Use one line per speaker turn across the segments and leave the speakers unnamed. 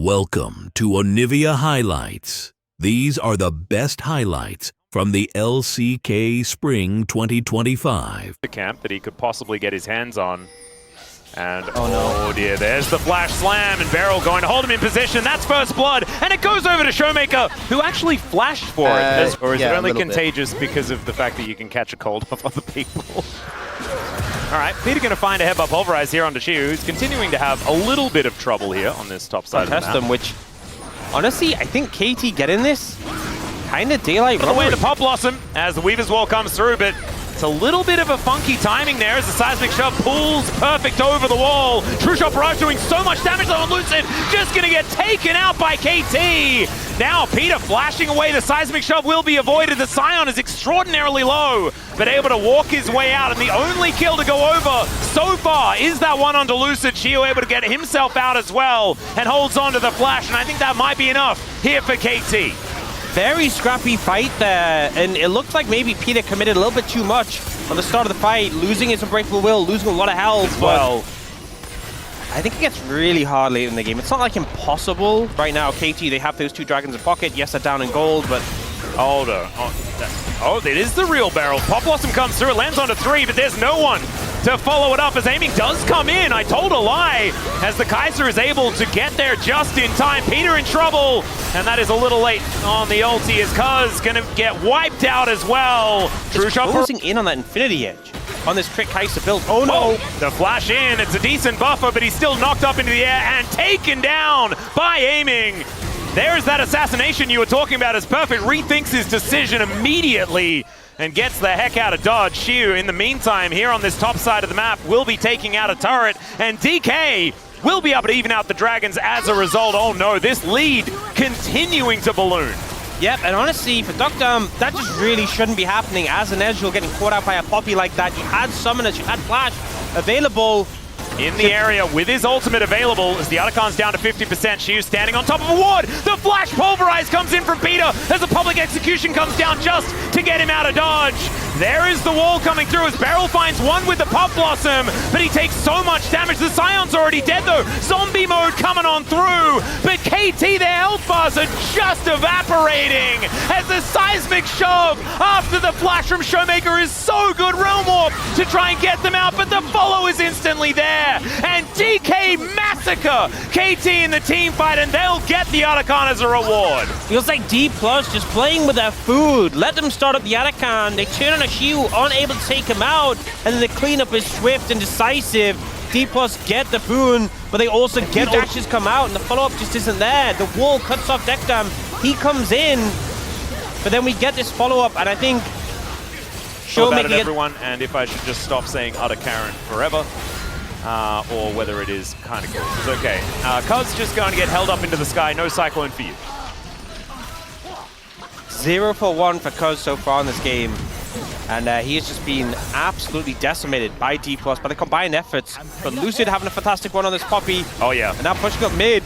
Welcome to Onivia Highlights. These are the best highlights from the LCK Spring 2025.
The camp that he could possibly get his hands on. And
oh
dear, there's the flash slam, and Beryl going to hold him in position. That's first blood, and it goes over to Showmaker, who actually flashed for it. Or is it only contagious because of the fact that you can catch a cold off other people? All right, Peter going to find a headbutt pulverize here onto Shiu, who's continuing to have a little bit of trouble here on this top side of the map.
Them, which, honestly, I think KT getting this kind of daylight robbery.
Away to Pop Blossom as the Weaver's Wall comes through, but it's a little bit of a funky timing there as the seismic shove pulls perfect over the wall. True Shot Barrage doing so much damage on Lucid, just going to get taken out by KT. Now Peter flashing away, the seismic shove will be avoided. The Scion is extraordinarily low, but able to walk his way out, and the only kill to go over so far is that one onto Lucid. Shiu able to get himself out as well and holds on to the flash, and I think that might be enough here for KT.
Very scrappy fight there, and it looks like maybe Peter committed a little bit too much on the start of the fight, losing his Unbreakable Will, losing a lot of health. Well, I think it gets really hard late in the game. It's not like impossible right now. KT, they have those two dragons in pocket. Yes, they're down in gold, but...
Oh, it is the real Beryl. Pop Blossom comes through, it lands onto 3, but there's no one to follow it up as aiming does come in. I told a lie as the Kaiser is able to get there just in time. Peter in trouble, and that is a little late on the ulti as Cuz gonna get wiped out as well.
True Shot closing in on that Infinity Edge on this trick Kaiser build. Oh no!
The flash in, it's a decent buffer, but he's still knocked up into the air and taken down by aiming. There's that assassination you were talking about as Perfect rethinks his decision immediately and gets the heck out of dodge. Shiu, in the meantime, here on this top side of the map, will be taking out a turret, and DK will be able to even out the dragons as a result. Oh no, this lead continuing to balloon.
Yep, and honestly, for Doctor, that just really shouldn't be happening. As an Ezreal getting caught out by a Poppy like that, you had Summoners, you had Flash available.
In the area with his ultimate available as the Otacons down to 50%. Shiu standing on top of a ward. The flash pulverize comes in from Peter as the public execution comes down just to get him out of dodge. There is the wall coming through as Beryl finds one with the Pop Blossom, but he takes so much damage. The Scion's already dead though. Zombie mode coming on through, but KT, their health bars are just evaporating as the seismic shove after the flash from Showmaker is so good. Realm Warp to try and get them out, but the follow is instantly there. And DK massacre KT in the team fight, and they'll get the Otacon as a reward.
Feels like Dplus just playing with their food. Let them start up the Otacon. They turn on a Shiu, unable to take him out, and then the cleanup is swift and decisive. Dplus get the boon, but they also get dashes come out, and the follow-up just isn't there. The wall cuts off Dekdam. He comes in, but then we get this follow-up, and I think
Showmaker everyone, and if I should just stop saying Otacon forever. Or whether it is kind of cool. It's okay. Cuz just going to get held up into the sky. No Cyclone for you.
0 for 1 for Cuz so far in this game. And he has just been absolutely decimated by Dplus, by the combined efforts. But Lucid having a fantastic one on this Poppy.
Oh yeah.
And now pushing up mid.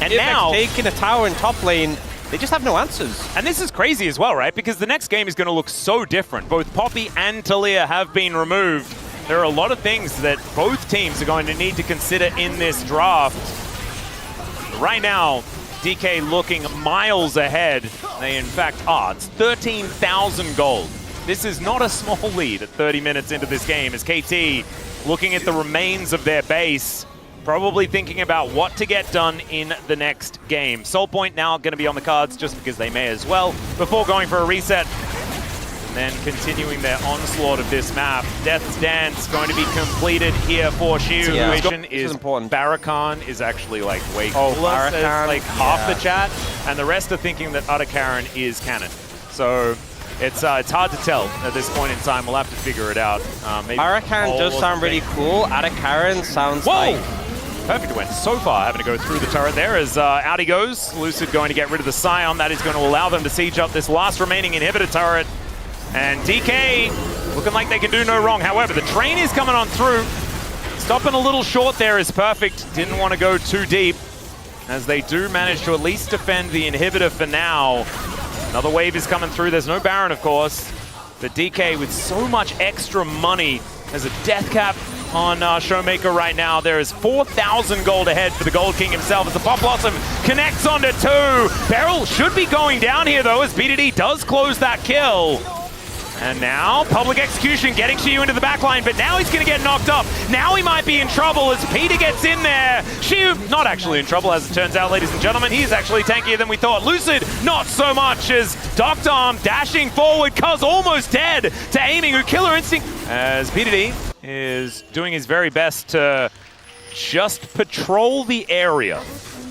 And now
taking a tower in top lane. They just have no answers.
And this is crazy as well, right? Because the next game is going to look so different. Both Poppy and Talia have been removed. There are a lot of things that both teams are going to need to consider in this draft. Right now, DK looking miles ahead. They in fact are. It's 13,000 gold. This is not a small lead at 30 minutes into this game as KT looking at the remains of their base, probably thinking about what to get done in the next game. Soul Point now going to be on the cards just because they may as well before going for a reset. And then continuing their onslaught of this map. Death's Dance going to be completed here for Shiu.
Yeah.
Is important. Barakan is actually like way
cooler.
Barakan, like half the chat, and the rest are thinking that Otacon is canon. So it's hard to tell at this point in time. We'll have to figure it out.
Barakan does sound really cool. Otacon sounds like...
Perfect went so far, having to go through the turret there as out he goes. Lucid going to get rid of the Scion. That is going to allow them to siege up this last remaining inhibitor turret. And DK looking like they can do no wrong. However, the train is coming on through. Stopping a little short there is Perfect. Didn't want to go too deep as they do manage to at least defend the inhibitor for now. Another wave is coming through. There's no Baron, of course. But DK with so much extra money as a death cap on Showmaker right now. There is 4,000 gold ahead for the Gold King himself as the Pop Blossom connects onto 2. Beryl should be going down here though as BDD does close that kill. And now, Public Execution getting Shiu into the backline, but now he's going to get knocked up. Now he might be in trouble as Peter gets in there. Shiu, not actually in trouble, as it turns out, ladies and gentlemen. He's actually tankier than we thought. Lucid, not so much, as Dr. Arm dashing forward. Cuz almost dead to aiming with Killer Instinct. As PDD is doing his very best to just patrol the area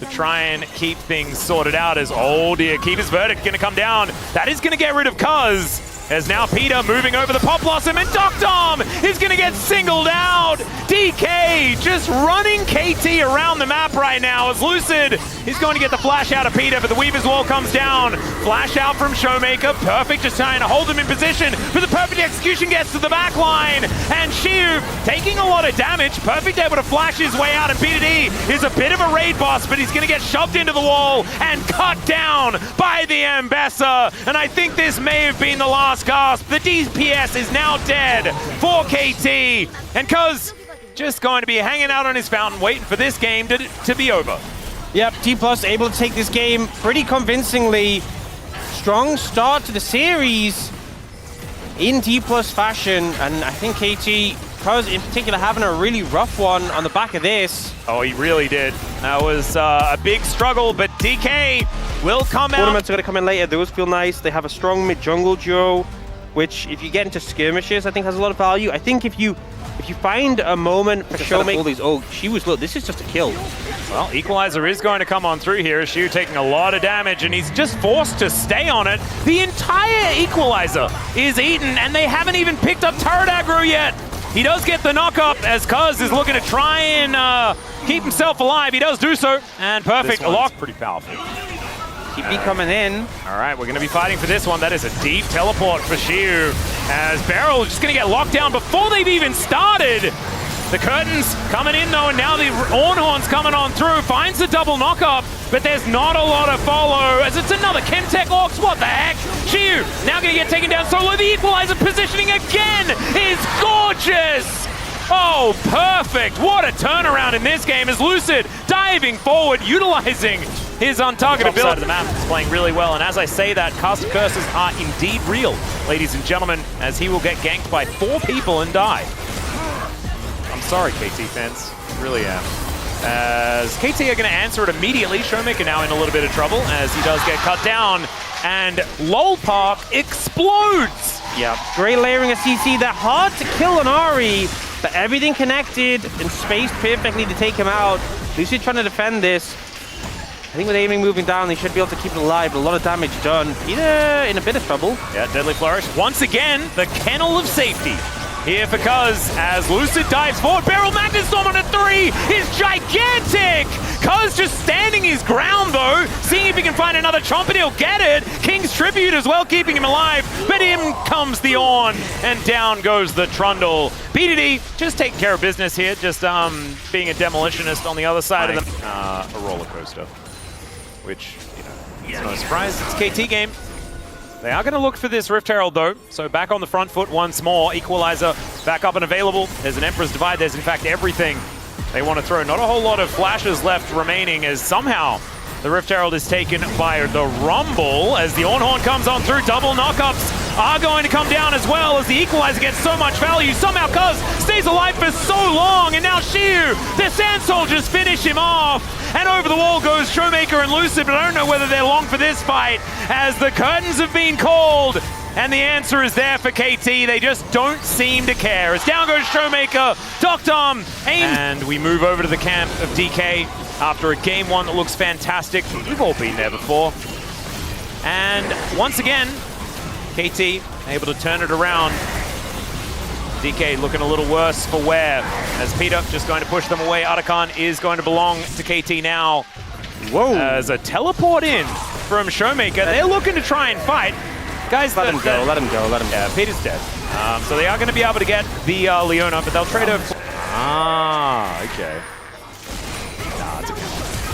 to try and keep things sorted out as, oh dear, Keeper's Verdict going to come down. That is going to get rid of Cuz. As now Peter moving over the Pop Blossom, and Dr. Arm is going to get singled out. DK just running KT around the map right now as Lucid is going to get the flash out of Peter, but the Weaver's Wall comes down. Flash out from Showmaker, perfect, just trying to hold them in position, but the perfect execution gets to the back line, and Shiu taking a lot of damage. Perfect able to flash his way out, and PDD is a bit of a raid boss, but he's going to get shoved into the wall and cut down by the Ambassador, and I think this may have been the last gasp. The DPS is now dead for KT, and Cuz just going to be hanging out on his fountain waiting for this game to be over.
Yep, Dplus able to take this game pretty convincingly. Strong start to the series in Dplus fashion, and I think KT, Cuz in particular, having a really rough one on the back of this.
Oh, he really did. That was a big struggle, but DK will come out.
Tournaments are going to come in later. Those feel nice. They have a strong mid-jungle duo, which, if you get into skirmishes, I think has a lot of value. I think if you find a moment for Showmaker, oh, she was low. This is just a kill.
Well, Equalizer is going to come on through here. Shiu taking a lot of damage, and he's just forced to stay on it. The entire Equalizer is eaten, and they haven't even picked up turret aggro yet. He does get the knock-up as Cuz is looking to try and keep himself alive. He does do so, and perfect. Lock. Pretty powerful.
Keep coming in.
All right, we're going to be fighting for this one. That is a deep teleport for Shiu, as Beryl is just going to get locked down before they've even started. The curtains coming in though, and now the Ornhorn's coming on through. Finds the double knock-up, but there's not a lot of follow, as it's another Chemtech Ox. What the heck? Shiu now going to get taken down solo. The Equalizer positioning again is gorgeous. Oh, perfect. What a turnaround in this game as Lucid diving forward, utilizing his untargeted ability. Side of the map is playing really well, and as I say that, Cast of Curses are indeed real, ladies and gentlemen, as he will get ganked by 4 people and die. I'm sorry, KT fans. Really am. As KT are going to answer it immediately. Showmaker now in a little bit of trouble as he does get cut down, and LOL Park explodes.
Yeah, great layering of CC. They're hard to kill on Ari, but everything connected and spaced perfectly to take him out. Lucid trying to defend this. I think with aiming moving down, they should be able to keep it alive, but a lot of damage done. Peter in a bit of trouble.
Yeah, Deadly Flourish. Once again, the kennel of safety here for Cuz as Lucid dives forward. Beryl Magnus Storm on a 3 is gigantic! Cuz just standing his ground though, seeing if he can find another chomp and he'll get it. King's Tribute as well, keeping him alive, but in comes the Ornn, and down goes the Trundle. PDD just taking care of business here, just being a demolitionist on the other side of the a roller coaster, which, you know, it's no surprise, it's KT game. They are going to look for this Rift Herald though, so back on the front foot once more. Equalizer back up and available. There's an Emperor's Divide, there's in fact everything they want to throw. Not a whole lot of flashes left remaining, as somehow the Rift Herald is taken by the Rumble as the Ornhorn comes on through. Double knockups are going to come down as well as the Equalizer gets so much value. Somehow Cuz stays alive for so long, and now Shiu, the Sand Soldiers finish him off. And over the wall goes Showmaker and Lucid, but I don't know whether they're long for this fight, as the curtains have been called. And the answer is there for KT. They just don't seem to care. As down goes Showmaker, Dr. Arm aims. And we move over to the camp of DK after a game 1 that looks fantastic. We've all been there before. And once again, KT able to turn it around. DK looking a little worse for wear, as Peter just going to push them away. Atakan is going to belong to KT now. Whoa. As a teleport in from Showmaker. They're looking to try and fight. Guys,
let him go, let him go.
Yeah, Peter's dead. So they are going to be able to get the Leona, but they'll trade her. Ah, okay. Nah, it's okay.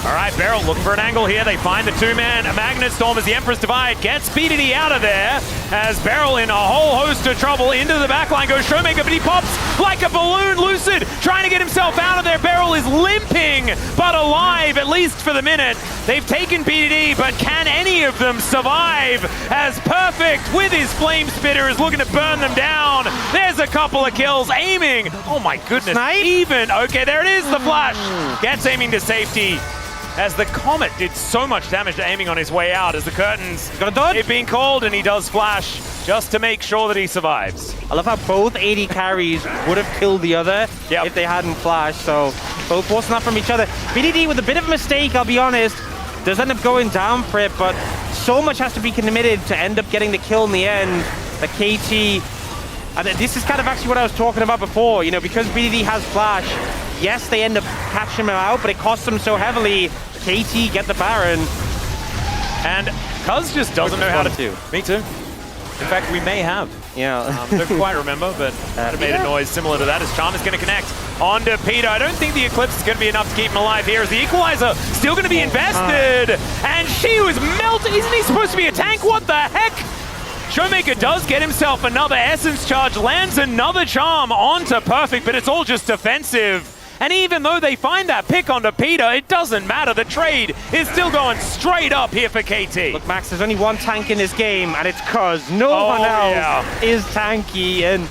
All right, Beryl looking for an angle here. They find the two-man Magnet Storm as the Emperor's Divide gets BDD out of there as Beryl in a whole host of trouble into the backline goes Showmaker, but he pops like a balloon. Lucid trying to get himself out of there. Beryl is limping, but alive, at least for the minute. They've taken BDD, but can any of them survive as Perfect with his Flame Spitter is looking to burn them down. There's a couple of kills, aiming. Oh my goodness,
Snipe?
even. Okay, there it is, the flash. Gets aiming to safety. As the Comet did so much damage to aiming on his way out as the curtains
Got a dodge?
they've been called, and he does flash just to make sure that he survives.
I love how both AD carries would have killed the other if they hadn't flashed, so both forcing that from each other. BDD with a bit of a mistake, I'll be honest, does end up going down for it, but so much has to be committed to end up getting the kill in the end. The KT, and this is kind of actually what I was talking about before, you know, because BDD has flash, yes, they end up catching him out, but it costs them so heavily. KT get the Baron.
And Cuz just doesn't know how to
do.
Me too. In fact, we may have.
Yeah.
Don't quite remember, but it made a noise similar to that as Charm is going to connect onto Peter. I don't think the Eclipse is going to be enough to keep him alive here as the Equalizer still going to be invested. And she was melted. Isn't he supposed to be a tank? What the heck? Showmaker does get himself another Essence Charge, lands another Charm onto Perfect, but it's all just defensive. And even though they find that pick onto Peter, it doesn't matter. The trade is still going straight up here for KT.
Look, Max, there's only one tank in this game, and it's Cuz. No one else is tanky. And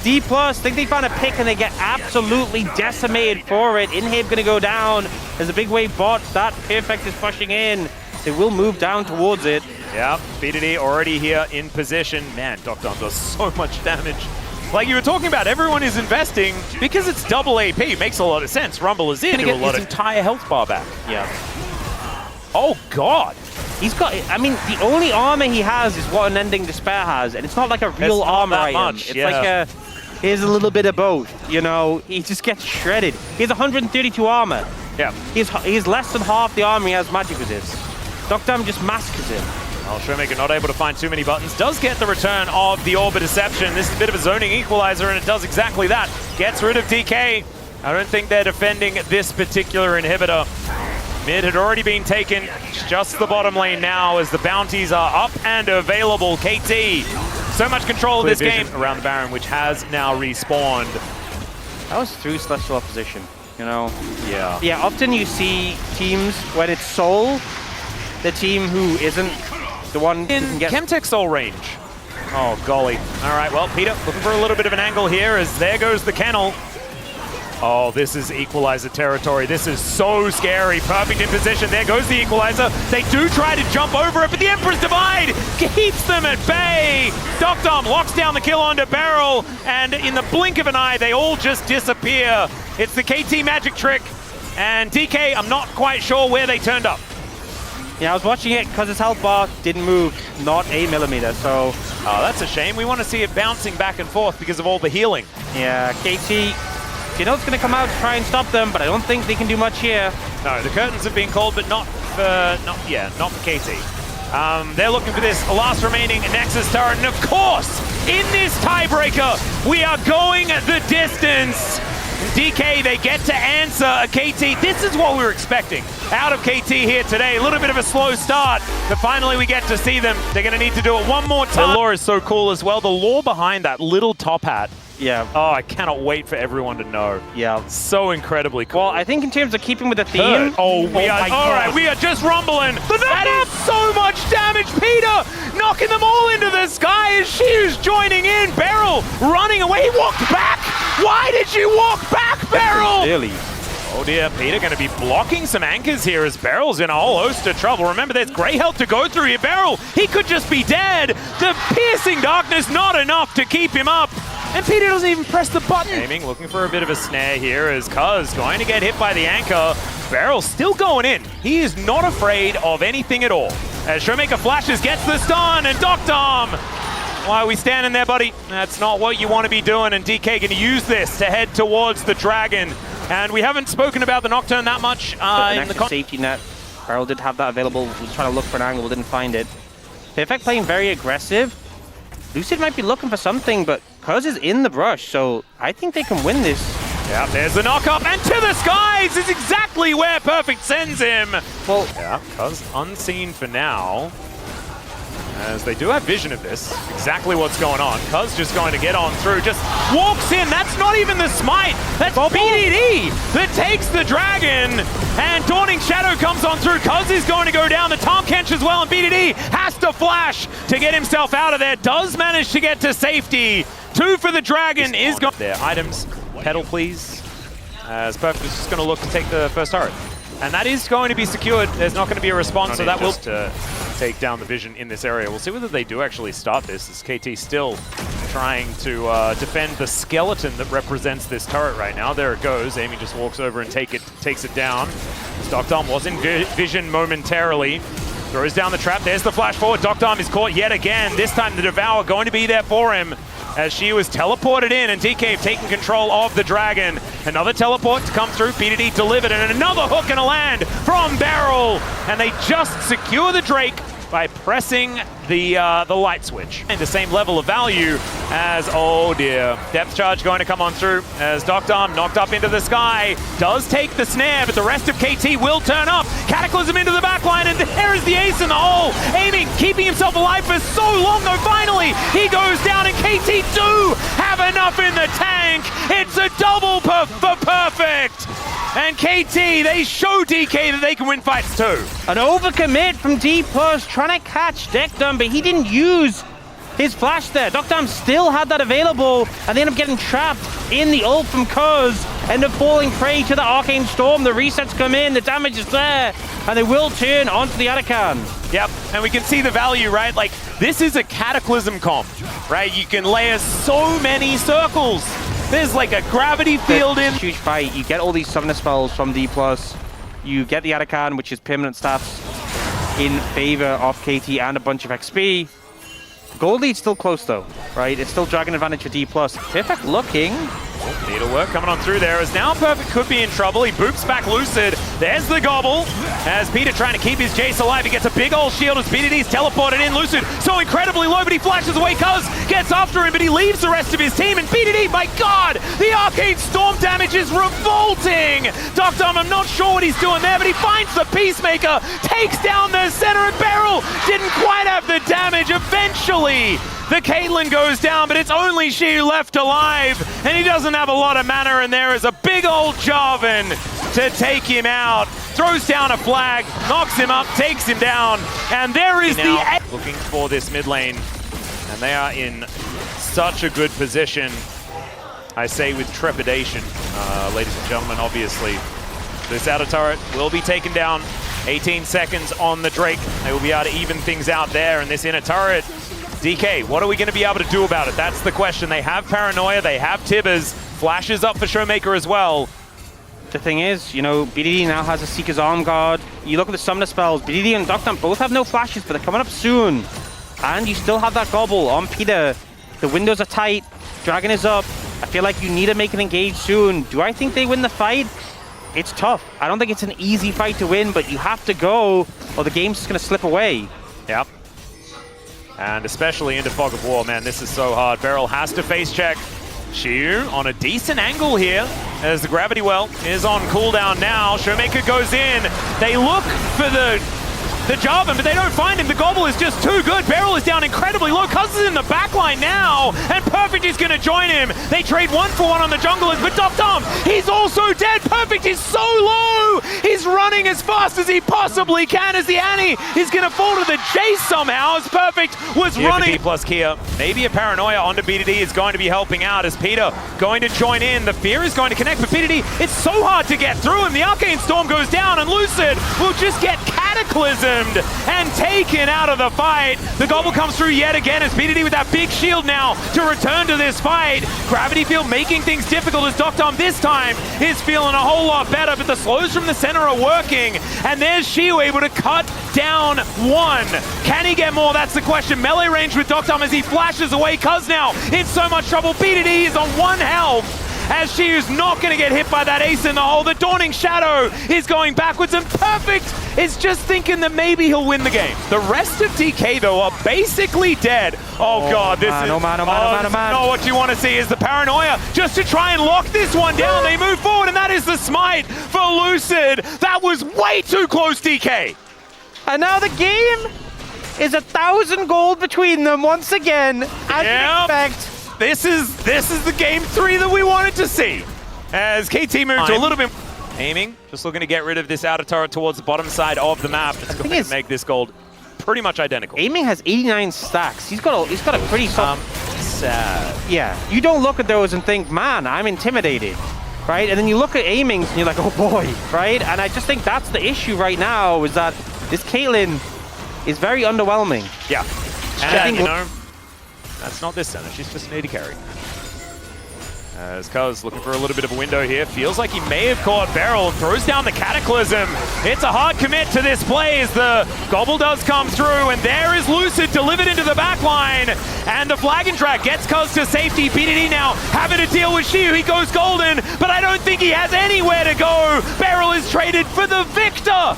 Dplus, think they found a pick, and they get absolutely decimated for it. Inhib going to go down. There's a big wave bot. That Perfect is pushing in. They will move down towards it.
Yeah, BDD already here in position. Man, Doctor does so much damage. Like you were talking about, everyone is investing because it's double AP. Makes a lot of sense. Rumble is in to
get
a lot
his
of entire health bar back.
Yeah.
Oh God.
He's got, I mean, the only armor he has is what Unending Despair has, and it's not like a real armor item. It's like a, here's a little bit of both, you know? He just gets shredded. He has 132 armor.
Yeah.
He's less than half the armor he has magic resist. Doctor just massacres him.
Well, Showmaker not able to find too many buttons. Does get the return of the Orb of Deception. This is a bit of a zoning equalizer, and it does exactly that. Gets rid of DK. I don't think they're defending this particular inhibitor. Mid had already been taken. It's just the bottom lane now as the bounties are up and available. KT, so much control of this game around the Baron, which has now respawned.
That was through Celestial Opposition, you know?
Yeah.
Yeah, often you see teams when it's Soul, the team who isn't the one who
In
can get
Chemtech Soul range. Oh, golly. All right, well, Peter looking for a little bit of an angle here as there goes the kennel. Oh, this is Equalizer territory. This is so scary. Perfect in position. There goes the Equalizer. They do try to jump over it, but the Emperor's Divide keeps them at bay. Doctom locks down the kill onto Beryl, and in the blink of an eye, they all just disappear. It's the KT magic trick, and DK, I'm not quite sure where they turned up.
Yeah, I was watching it because his health bar didn't move, not a millimeter, so...
Oh, that's a shame. We want to see it bouncing back and forth because of all the healing.
Yeah, KT, you know it's going to come out to try and stop them, but I don't think they can do much here.
No, the curtains have been called, but not for KT. They're looking for this last remaining Nexus turret, and of course, in this tiebreaker, we are going the distance. DK, they get to answer a KT. This is what we were expecting out of KT here today. A little bit of a slow start, but finally we get to see them. They're going to need to do it one more time. The lore is so cool as well. The lore behind that little top hat.
Yeah.
Oh, I cannot wait for everyone to know.
Yeah.
So incredibly cool.
Well, I think in terms of keeping with the theme...
we are just rumbling. That is so much damage. Peter knocking them all into the sky as she is joining in. Beryl running away. He walked back. Why did you walk back, Beryl?
Really?
Oh dear, Peter going to be blocking some anchors here as Beryl's in a whole host of trouble. Remember, there's grey health to go through here. Beryl, he could just be dead. The piercing darkness, not enough to keep him up. And Peter doesn't even press the button. Aiming, looking for a bit of a snare here as Cuz going to get hit by the anchor. Beryl still going in. He is not afraid of anything at all. As Showmaker flashes, gets the stun, and Doctom. Why are we standing there, buddy? That's not what you want to be doing, and DK going to use this to head towards the Dragon. And we haven't spoken about the Nocturne that much.
In the safety net, Beryl did have that available. Was trying to look for an angle, didn't find it. Perfect playing very aggressive. Lucid might be looking for something, but Cuz is in the brush, so I think they can win this.
Yeah, there's the knock up, and to the skies is exactly where Perfect sends him.
Well,
yeah, Cuz unseen for now, as they do have vision of this, exactly what's going on. Cuz just going to get on through, just walks in. That's not even the smite. That's BDD that takes the dragon, and Dawning Shadow comes on through. Cuz is going to go down. The Tom Kench as well, and BDD has to flash to get himself out of there. Does manage to get to safety. 2 for the dragon is gone. Their items, pedal please, as Perfect is just going to look to take the first turret. And that is going to be secured. There's not going to be a response, so that will take down the vision in this area. We'll see whether they do actually start this, as KT still trying to defend the skeleton that represents this turret right now. There it goes. Amy just walks over and takes it down. Stockdom was in vision momentarily. Throws down the trap. There's the flash forward. Stockdom is caught yet again. This time the Devour going to be there for him, as she was teleported in, and DK have taken control of the dragon. Another teleport to come through, BDD delivered, and another hook and a land from Beryl. And they just secure the Drake by pressing the light switch. And the same level of value as, oh dear, depth charge going to come on through, as Doctom knocked up into the sky, does take the snare, but the rest of KT will turn up. Cataclysm into the backline, and there is the ace in the hole, aiming, keeping himself alive for so long, though finally he goes down, and KT do have enough in the tank. It's a double for Perfect. And KT, they show DK that they can win fights too.
An overcommit from Dplus, trying to catch Dekdom, but he didn't use his flash there. Dokdam still had that available, and they end up getting trapped in the ult from Cuz, end up falling prey to the Arcane Storm. The resets come in, the damage is there, and they will turn onto the Arakan.
Yep, and we can see the value, right? Like, this is a Cataclysm comp, right? You can layer so many circles. There's like a gravity field in.
Huge fight. You get all these summoner spells from Dplus. You get the Arakan, which is permanent stats in favor of KT and a bunch of XP. Gold lead's still close though, right? It's still dragon advantage for Dplus. Perfect looking.
Needlework coming on through there, as now Perfect could be in trouble. He boops back Lucid. There's the gobble, as Peter trying to keep his Jace alive. He gets a big old shield as BDD's teleported in. Lucid so incredibly low, but he flashes away. Cuz gets after him, but he leaves the rest of his team. And BDD, my god, the Arcane Storm damage is revolting. Doctom, I'm not sure what he's doing there, but he finds the Peacemaker, takes down the center, and Beryl didn't quite have the damage. Eventually, the Caitlyn goes down, but it's only she left alive, and he doesn't have a lot of mana, and there is a big old Jarvan to take him out. Throws down a flag, knocks him up, takes him down, and there is the... Looking for this mid lane, and they are in such a good position, I say with trepidation, ladies and gentlemen, obviously. This outer turret will be taken down. 18 seconds on the Drake. They will be able to even things out there, and this inner turret, DK, what are we going to be able to do about it? That's the question. They have Paranoia, they have Tibbers, flashes up for Showmaker as well.
The thing is, you know, BDD now has a Seeker's Arm Guard. You look at the summoner spells, BDD and Doctam both have no flashes, but they're coming up soon. And you still have that gobble on Peter. The windows are tight, Dragon is up. I feel like you need to make an engage soon. Do I think they win the fight? It's tough. I don't think it's an easy fight to win, but you have to go, or the game's just going to slip away.
Yep. And especially into Fog of War, man, this is so hard. Beryl has to face check. Shiu on a decent angle here, as the Gravity Well is on cooldown now. Showmaker goes in. They look for the Jarvan, but they don't find him. The gobble is just too good. Beryl is down incredibly low. Cuz is in the backline now, and Perfect is going to join him. They trade 1-for-1 on the junglers, but Doctom, he's also dead. Perfect is so low. He's running as fast as he possibly can, as the Annie is going to fall to the Jace somehow, as Perfect was running. Plus Kia, maybe a Paranoia onto BDD is going to be helping out, as Peter going to join in. The Fear is going to connect, but BDD, it's so hard to get through him. The Arcane Storm goes down, and Lucid will just get cataclysmed and taken out of the fight. The gobble comes through yet again, as BDD with that big shield now to return to this fight. Gravity Field making things difficult, as Doctom this time is feeling a whole lot better, but the slows from the center are working, and there's Shiu able to cut down one. Can he get more? That's the question. Melee range with Doctom as he flashes away. Cuz now in so much trouble. BDD is on 1 health, as she is not going to get hit by that ace in the hole. The Dawning Shadow is going backwards, and Perfect is just thinking that maybe he'll win the game. The rest of DK, though, are basically dead. Oh God, this is...
Oh man.
No, what you want to see is the paranoia just to try and lock this one down. They move forward, and that is the smite for Lucid. That was way too close, DK.
And now the game is 1,000 gold between them once again, as you'd expect.
This is the game 3 that we wanted to see. As KT moves to a little bit aiming, just looking to get rid of this outer turret towards the bottom side of the map. It's going to make this gold pretty much identical.
Aiming has 89 stacks. He's got a pretty solid.
Sad.
Yeah, you don't look at those and think, man, I'm intimidated, right? And then you look at aimings and you're like, oh boy, right? And I just think that's the issue right now, is that this Caitlyn is very underwhelming.
Yeah. And, you know, that's not this center. She's just an AD carry. As Cuz looking for a little bit of a window here. Feels like he may have caught Beryl. Throws down the Cataclysm. It's a hard commit to this play as the Gobble does come through. And there is Lucid delivered into the back line. And the flag and drag gets Cuz to safety. BDD now having to deal with Shiu. He goes golden, but I don't think he has anywhere to go. Beryl is traded for the victor.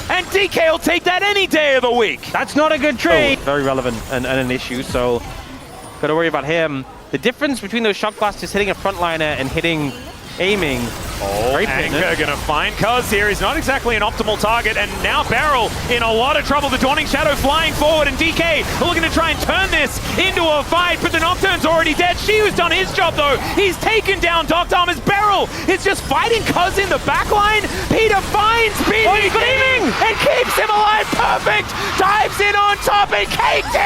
And DK will take that any day of the week.
That's not a good trade. Oh, very relevant and an issue, so gotta worry about him. The difference between those shot blasters hitting a frontliner and hitting aiming.
Oh, Anchor gonna find Cuz here. He's not exactly an optimal target, and now Beryl in a lot of trouble. The Dawning Shadow flying forward, and DK looking to try and turn this into a fight, but the Nocturne's already dead. Shiu's done his job though. He's taken down Doc Armor's. Beryl is just fighting Cuz in the backline. Peter finds BDD and keeps him alive. Perfect dives in on top, and KT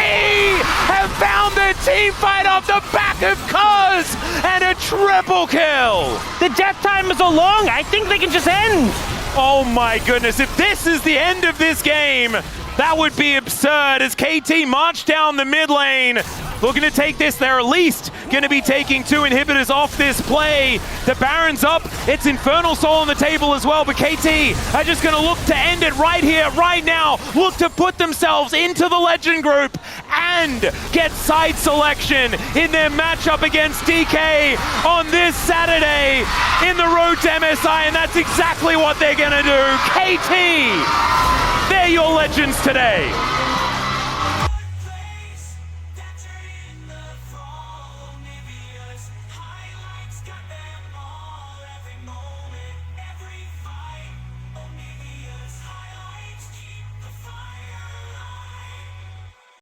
have found the team fight off the back of Cuz, and a triple kill.
The death time is so long, I think they can just end.
Oh my goodness, if this is the end of this game, that would be absurd as KT march down the mid lane. Looking to take this, they're at least going to be taking 2 inhibitors off this play. The Baron's up, it's Infernal Soul on the table as well, but KT are just going to look to end it right here, right now. Look to put themselves into the Legend group and get side selection in their matchup against DK on this Saturday in the road to MSI, and that's exactly what they're going to do. KT, they're your Legends today.